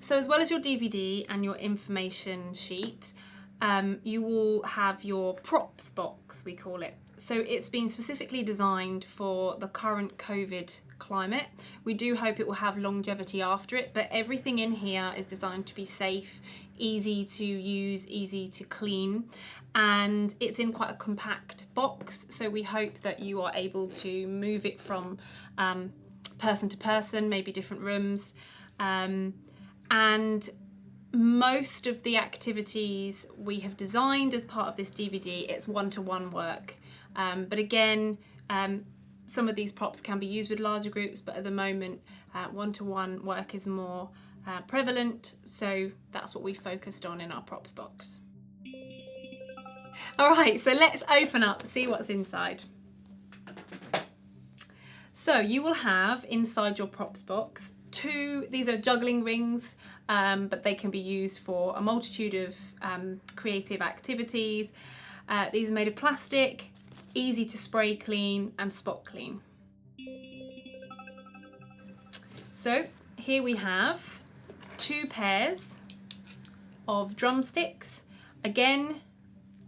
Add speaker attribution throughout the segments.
Speaker 1: So as well as your DVD and your information sheet, you will have your props box, we call it. So it's been specifically designed for the current COVID climate. We do hope it will have longevity after it, but everything in here is designed to be safe, easy to use, easy to clean, and it's in quite a compact box, so we hope that you are able to move it from person to person, maybe different rooms, and most of the activities we have designed as part of this DVD, it's one-to-one work. But again, some of these props can be used with larger groups, but at the moment, one-to-one work is more prevalent, so that's what we focused on in our props box. All right, so let's open up, see what's inside. So you will have inside your props box these are juggling rings, but they can be used for a multitude of creative activities. These are made of plastic, easy to spray clean and spot clean. So here we have 2 pairs of drumsticks, again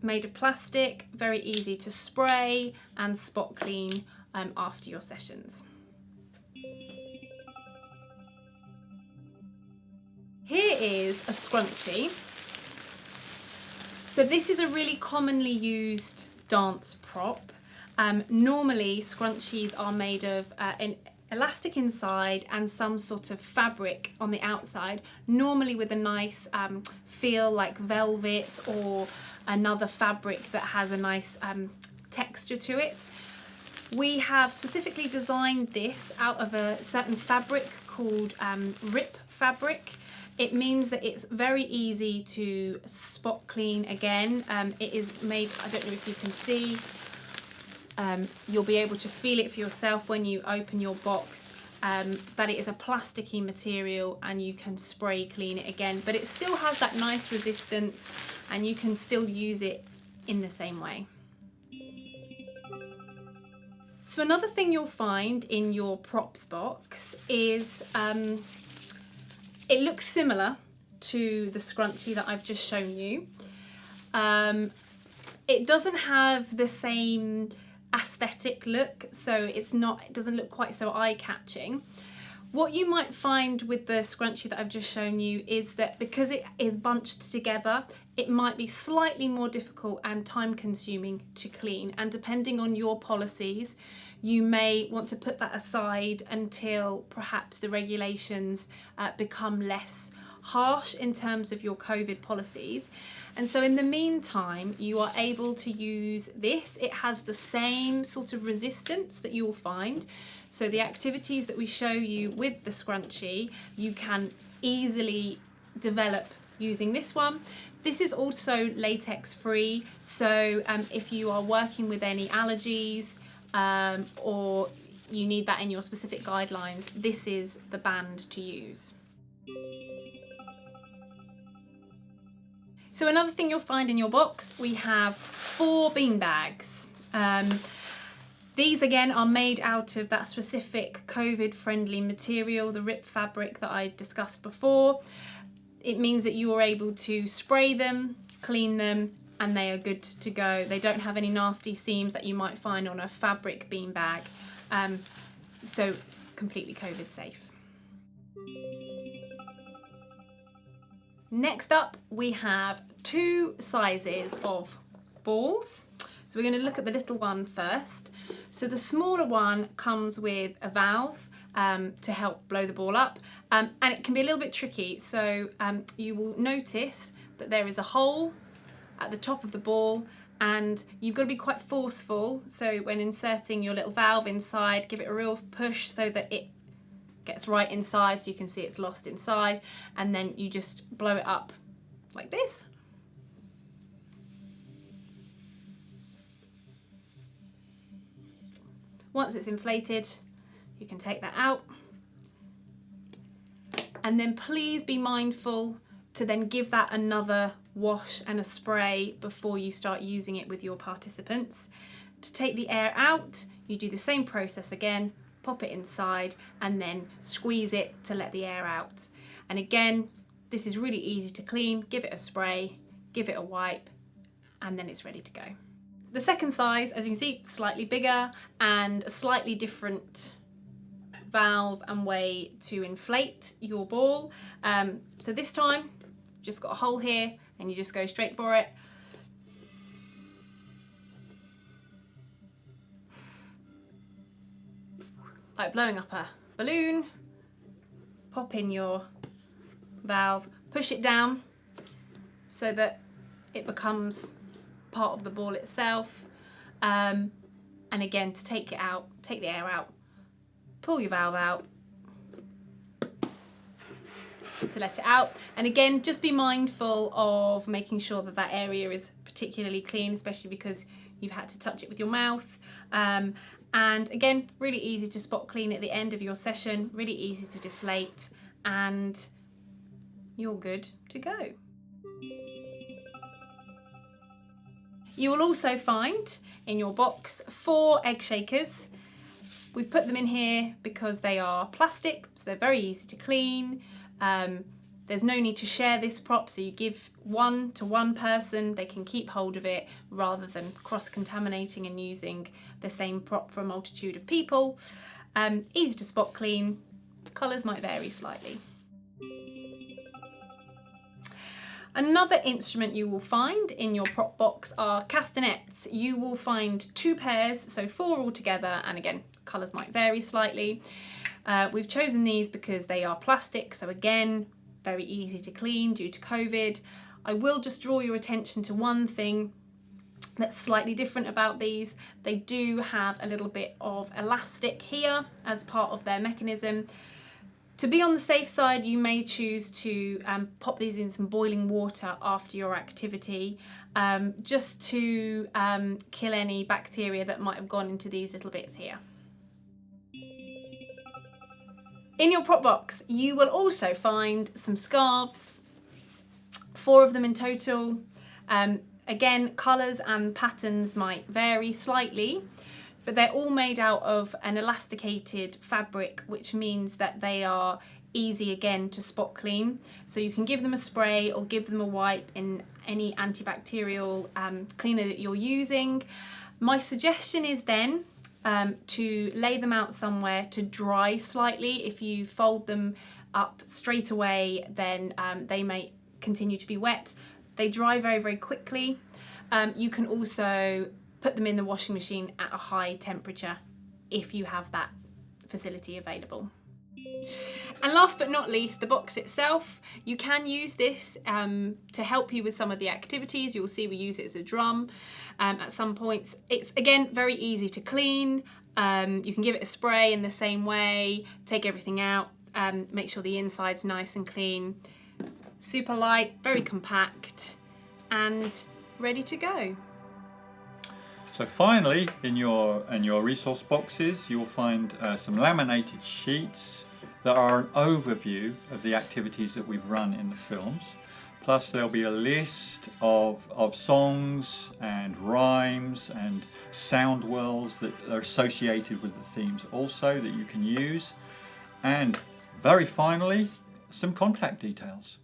Speaker 1: made of plastic, very easy to spray and spot clean after your sessions. Here is a scrunchie. So this is a really commonly used dance prop. Normally scrunchies are made of an elastic inside and some sort of fabric on the outside, normally with a nice feel like velvet or another fabric that has a nice texture to it. We have specifically designed this out of a certain fabric called Rip fabric. It means that it's very easy to spot clean again. It is made, I don't know if you can see, you'll be able to feel it for yourself when you open your box, that it is a plasticky material and you can spray clean it again, but it still has that nice resistance and you can still use it in the same way. So another thing you'll find in your props box is it looks similar to the scrunchie that I've just shown you. It doesn't have the same aesthetic look, so it doesn't look quite so eye-catching. What you might find with the scrunchie that I've just shown you is that because it is bunched together, it might be slightly more difficult and time-consuming to clean, and depending on your policies, you may want to put that aside until perhaps the regulations become less harsh in terms of your COVID policies. And so in the meantime, you are able to use this. It has the same sort of resistance that you will find. So the activities that we show you with the scrunchie, you can easily develop using this one. This is also latex free, so if you are working with any allergies or you need that in your specific guidelines, this is the band to use. So another thing you'll find in your box, we have 4 bean bags. These again are made out of that specific COVID friendly material, the Rip fabric that I discussed before. It means that you are able to spray them, clean them, and they are good to go. They don't have any nasty seams that you might find on a fabric bean bag, so completely COVID safe. Next up, we have 2 sizes of balls. So we're going to look at the little one first. So the smaller one comes with a valve to help blow the ball up, and it can be a little bit tricky. So you will notice that there is a hole at the top of the ball, and you've got to be quite forceful. So when inserting your little valve inside, give it a real push so that it gets right inside, so you can see it's lost inside, and then you just blow it up like this. Once it's inflated, you can take that out, and then please be mindful to then give that another wash and a spray before you start using it with your participants. To take the air out, you do the same process again, pop it inside and then squeeze it to let the air out. And again, This is really easy to clean. Give it a spray, give it a wipe, and then it's ready to go. The second size, as you can see, slightly bigger and a slightly different valve and way to inflate your ball. So this time, just got a hole here and you just go straight for it. Like blowing up a balloon. Pop in your valve, push it down so that it becomes part of the ball itself. And again, to take it out, take the air out, pull your valve out to let it out. And again, just be mindful of making sure that that area is particularly clean, especially because you've had to touch it with your mouth. And again, really easy to spot clean at the end of your session, really easy to deflate, and you're good to go. You will also find in your box 4 egg shakers. We've put them in here because they are plastic, so they're very easy to clean. There's no need to share this prop, so you give one to one person, they can keep hold of it rather than cross-contaminating and using the same prop for a multitude of people. Easy to spot clean, colours might vary slightly. Another instrument you will find in your prop box are castanets. You will find 2 pairs, so 4 altogether, and again, colours might vary slightly. We've chosen these because they are plastic, so again, very easy to clean due to COVID. I will just draw your attention to one thing that's slightly different about these. They do have a little bit of elastic here as part of their mechanism. To be on the safe side, you may choose to pop these in some boiling water after your activity, just to kill any bacteria that might have gone into these little bits here. In your prop box, you will also find some scarves, 4 of them in total. Again, colours and patterns might vary slightly, but they're all made out of an elasticated fabric, which means that they are easy again to spot clean. So you can give them a spray or give them a wipe in any antibacterial cleaner that you're using. My suggestion is then to lay them out somewhere to dry slightly. If you fold them up straight away, then they may continue to be wet. They dry very, very quickly. You can also put them in the washing machine at a high temperature if you have that facility available. And last but not least, the box itself. You can use this to help you with some of the activities. You'll see we use it as a drum at some points. It's again very easy to clean. You can give it a spray in the same way, take everything out, make sure the inside's nice and clean. Super light, very compact, and ready to go.
Speaker 2: So finally, in your resource boxes, you'll find some laminated sheets that are an overview of the activities that we've run in the films. Plus there'll be a list of songs and rhymes and sound whirls that are associated with the themes also that you can use. And very finally, some contact details.